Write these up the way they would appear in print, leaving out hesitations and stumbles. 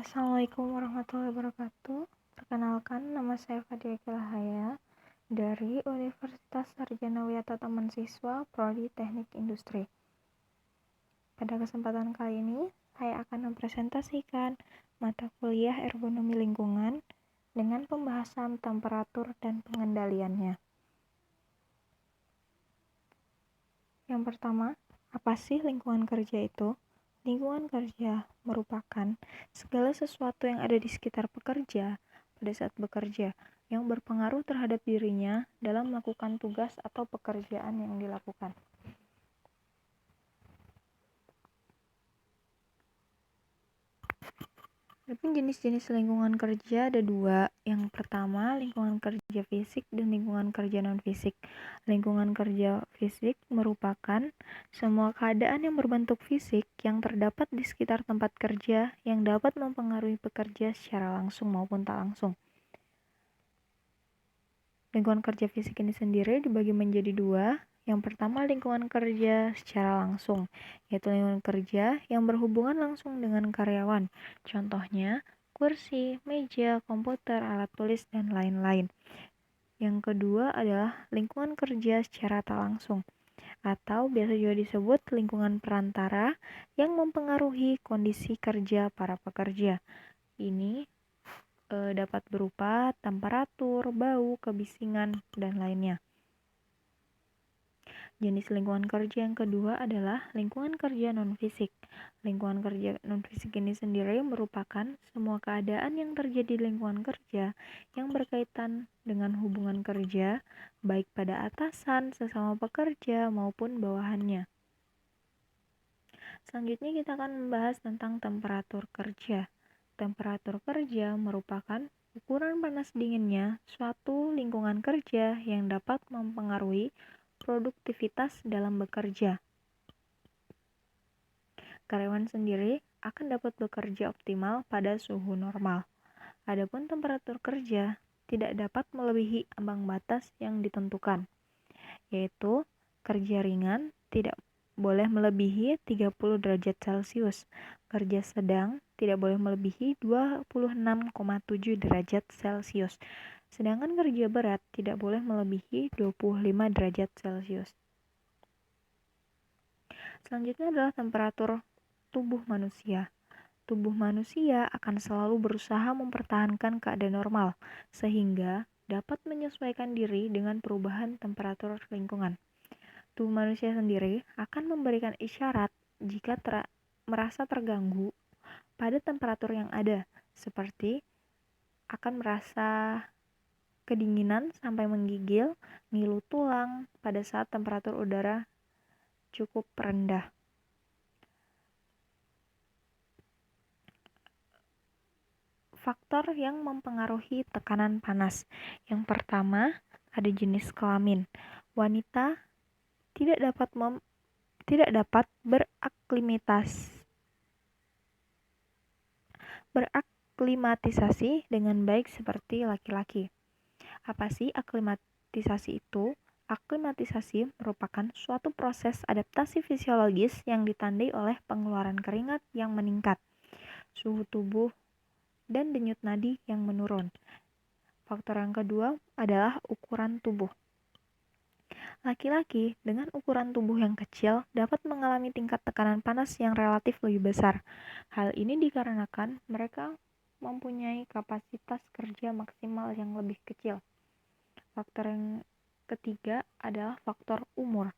Assalamualaikum warahmatullahi wabarakatuh. Perkenalkan, nama saya Fadia Kilahaya dari Universitas Sarjana Wiyata Taman Siswa Prodi Teknik Industri. Pada kesempatan kali ini, saya akan mempresentasikan mata kuliah ergonomi lingkungan dengan pembahasan temperatur dan pengendaliannya. Yang pertama, apa sih lingkungan kerja itu? Lingkungan kerja merupakan segala sesuatu yang ada di sekitar pekerja pada saat bekerja yang berpengaruh terhadap dirinya dalam melakukan tugas atau pekerjaan yang dilakukan. Adapun jenis-jenis lingkungan kerja ada dua. Yang pertama, lingkungan kerja fisik dan lingkungan kerja non-fisik. Lingkungan kerja fisik merupakan semua keadaan yang berbentuk fisik yang terdapat di sekitar tempat kerja yang dapat mempengaruhi pekerja secara langsung maupun tak langsung. Lingkungan kerja fisik ini sendiri dibagi menjadi dua. Yang pertama, lingkungan kerja secara langsung, yaitu lingkungan kerja yang berhubungan langsung dengan karyawan. Contohnya, kursi, meja, komputer, alat tulis, dan lain-lain. Yang kedua adalah lingkungan kerja secara tak langsung, atau biasa juga disebut lingkungan perantara yang mempengaruhi kondisi kerja para pekerja. Ini dapat berupa temperatur, bau, kebisingan, dan lainnya. Jenis lingkungan kerja yang kedua adalah lingkungan kerja non-fisik. Lingkungan kerja non-fisik ini sendiri merupakan semua keadaan yang terjadi di lingkungan kerja yang berkaitan dengan hubungan kerja, baik pada atasan, sesama pekerja, maupun bawahannya. Selanjutnya kita akan membahas tentang temperatur kerja. Temperatur kerja merupakan ukuran panas dinginnya suatu lingkungan kerja yang dapat mempengaruhi produktivitas dalam bekerja. Karyawan sendiri akan dapat bekerja optimal pada suhu normal. Adapun temperatur kerja tidak dapat melebihi ambang batas yang ditentukan, yaitu kerja ringan tidak boleh melebihi 30 derajat Celcius, kerja sedang tidak boleh melebihi 26,7 derajat Celcius, sedangkan kerja berat tidak boleh melebihi 25 derajat Celcius. Selanjutnya adalah temperatur tubuh manusia. Tubuh manusia akan selalu berusaha mempertahankan keadaan normal, sehingga dapat menyesuaikan diri dengan perubahan temperatur lingkungan. Tubuh manusia sendiri akan memberikan isyarat jika merasa terganggu pada temperatur yang ada, seperti akan merasa kedinginan sampai menggigil, ngilu tulang pada saat temperatur udara cukup rendah. Faktor yang mempengaruhi tekanan panas. Yang pertama, ada jenis kelamin. Wanita tidak dapat beraklimatisasi dengan baik seperti laki-laki. Apa sih aklimatisasi itu? Aklimatisasi merupakan suatu proses adaptasi fisiologis yang ditandai oleh pengeluaran keringat yang meningkat, suhu tubuh, dan denyut nadi yang menurun. Faktor yang kedua adalah ukuran tubuh. Laki-laki dengan ukuran tubuh yang kecil dapat mengalami tingkat tekanan panas yang relatif lebih besar. Hal ini dikarenakan mereka mempunyai kapasitas kerja maksimal yang lebih kecil. Faktor yang ketiga adalah faktor umur.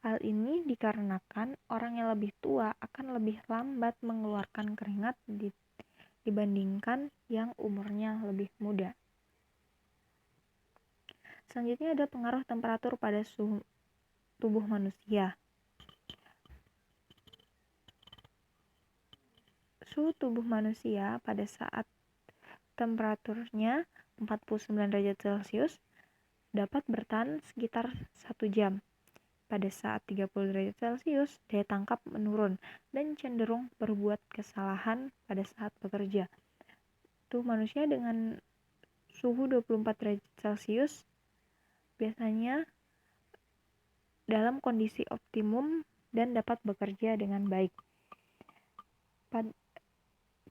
Hal ini dikarenakan orang yang lebih tua akan lebih lambat mengeluarkan keringat dibandingkan yang umurnya lebih muda. Selanjutnya ada pengaruh temperatur pada suhu tubuh manusia. Suhu tubuh manusia pada saat temperaturnya 49 derajat Celcius dapat bertahan sekitar 1 jam. Pada saat 30 derajat Celcius, daya tangkap menurun dan cenderung berbuat kesalahan pada saat bekerja. Tubuh manusia dengan suhu 24 derajat Celcius biasanya dalam kondisi optimum dan dapat bekerja dengan baik.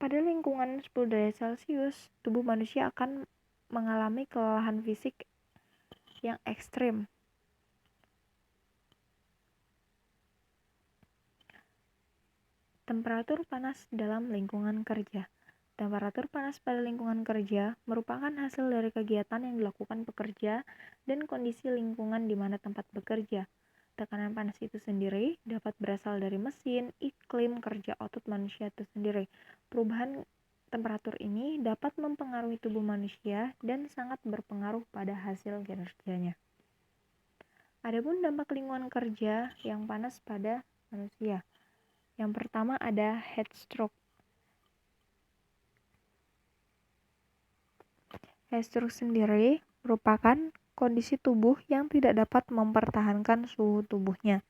Pada lingkungan 10 derajat Celcius, tubuh manusia akan mengalami kelelahan fisik yang ekstrim. Temperatur panas dalam lingkungan kerja. Temperatur panas pada lingkungan kerja merupakan hasil dari kegiatan yang dilakukan pekerja dan kondisi lingkungan di mana tempat bekerja. Tekanan panas itu sendiri dapat berasal dari mesin, iklim kerja otot manusia itu sendiri. Perubahan temperatur ini dapat mempengaruhi tubuh manusia dan sangat berpengaruh pada hasil kinerjanya. Adapun dampak lingkungan kerja yang panas pada manusia. Yang pertama ada heat stroke. Heat stroke sendiri merupakan kondisi tubuh yang tidak dapat mempertahankan suhu tubuhnya.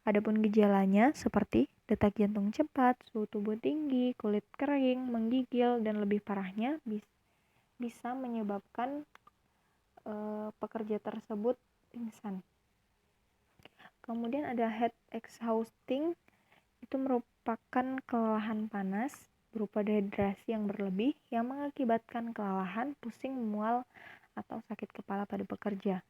Adapun gejalanya seperti detak jantung cepat, suhu tubuh tinggi, kulit kering, menggigil, dan lebih parahnya bisa menyebabkan pekerja tersebut pingsan. Kemudian ada heat exhausting, itu merupakan kelelahan panas berupa dehidrasi yang berlebih yang mengakibatkan kelelahan, pusing, mual, atau sakit kepala pada pekerja.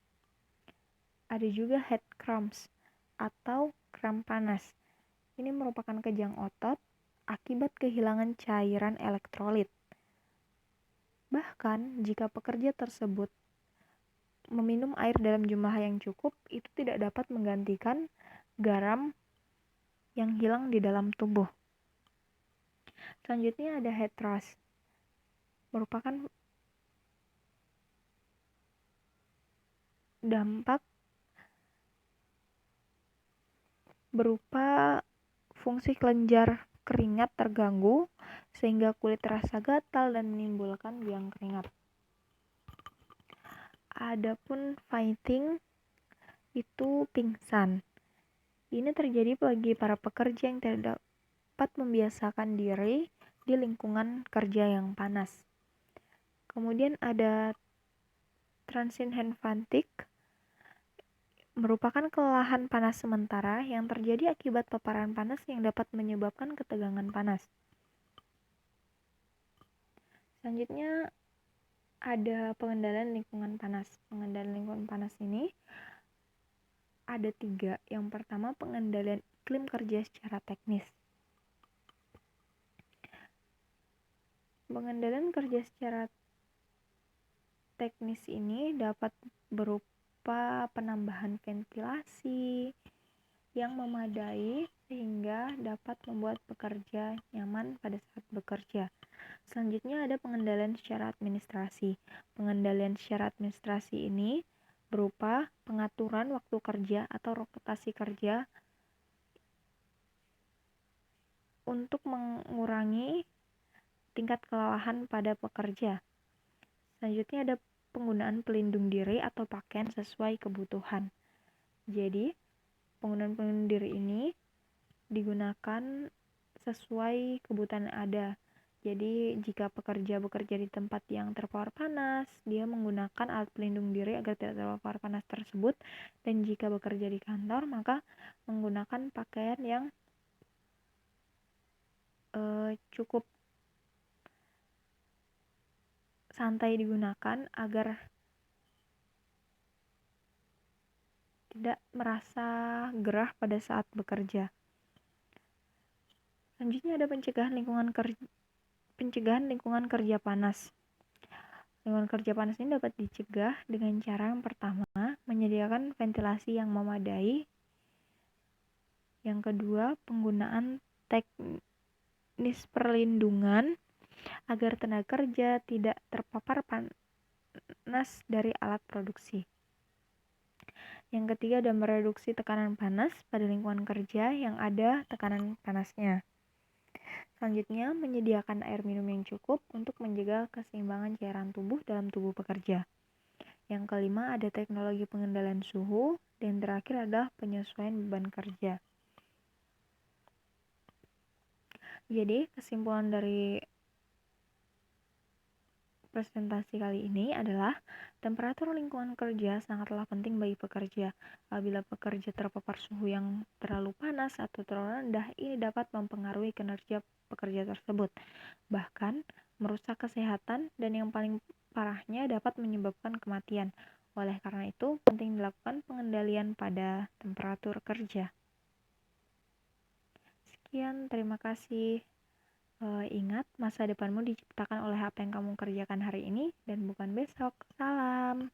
Ada juga heat cramps atau kram panas. Ini merupakan kejang otot akibat kehilangan cairan elektrolit. Bahkan jika pekerja tersebut meminum air dalam jumlah yang cukup, itu tidak dapat menggantikan garam yang hilang di dalam tubuh. Selanjutnya ada heat rash. Merupakan dampak berupa fungsi kelenjar keringat terganggu sehingga kulit terasa gatal dan menimbulkan biang keringat. Adapun fainting itu pingsan. Ini terjadi bagi para pekerja yang tidak dapat membiasakan diri di lingkungan kerja yang panas. Kemudian ada transient fatigue, merupakan kelelahan panas sementara yang terjadi akibat paparan panas yang dapat menyebabkan ketegangan panas. Selanjutnya ada pengendalian lingkungan panas. Pengendalian lingkungan panas ini ada 3. Yang pertama, pengendalian iklim kerja secara teknis. Pengendalian kerja secara teknis ini dapat berupa penambahan ventilasi yang memadai sehingga dapat membuat pekerja nyaman pada saat bekerja. Selanjutnya ada pengendalian secara administrasi. Pengendalian secara administrasi ini berupa pengaturan waktu kerja atau rotasi kerja untuk mengurangi tingkat kelelahan pada pekerja. Selanjutnya ada penggunaan pelindung diri atau pakaian sesuai kebutuhan. Jadi, penggunaan pelindung diri ini digunakan sesuai kebutuhan yang ada. Jadi, jika pekerja bekerja di tempat yang terpapar panas, dia menggunakan alat pelindung diri agar tidak terpapar panas tersebut. Dan jika bekerja di kantor, maka menggunakan pakaian yang cukup santai digunakan agar tidak merasa gerah pada saat bekerja. Selanjutnya ada pencegahan lingkungan kerja panas. Lingkungan kerja panas ini dapat dicegah dengan cara yang pertama, menyediakan ventilasi yang memadai. Yang kedua, penggunaan teknis perlindungan agar tenaga kerja tidak terpapar panas dari alat produksi. Yang ketiga ada mereduksi tekanan panas pada lingkungan kerja yang ada tekanan panasnya. Selanjutnya, menyediakan air minum yang cukup untuk menjaga keseimbangan cairan tubuh dalam tubuh pekerja. Yang kelima ada teknologi pengendalian suhu, dan terakhir adalah penyesuaian beban kerja. Jadi, kesimpulan dari presentasi kali ini adalah temperatur lingkungan kerja sangatlah penting bagi pekerja. Apabila pekerja terpapar suhu yang terlalu panas atau terlalu rendah, ini dapat mempengaruhi kinerja pekerja tersebut. bahkan merusak kesehatan dan yang paling parahnya dapat menyebabkan kematian. Oleh karena itu, penting dilakukan pengendalian pada temperatur kerja. Sekian, terima kasih. Ingat, masa depanmu diciptakan oleh apa yang kamu kerjakan hari ini dan bukan besok. Salam.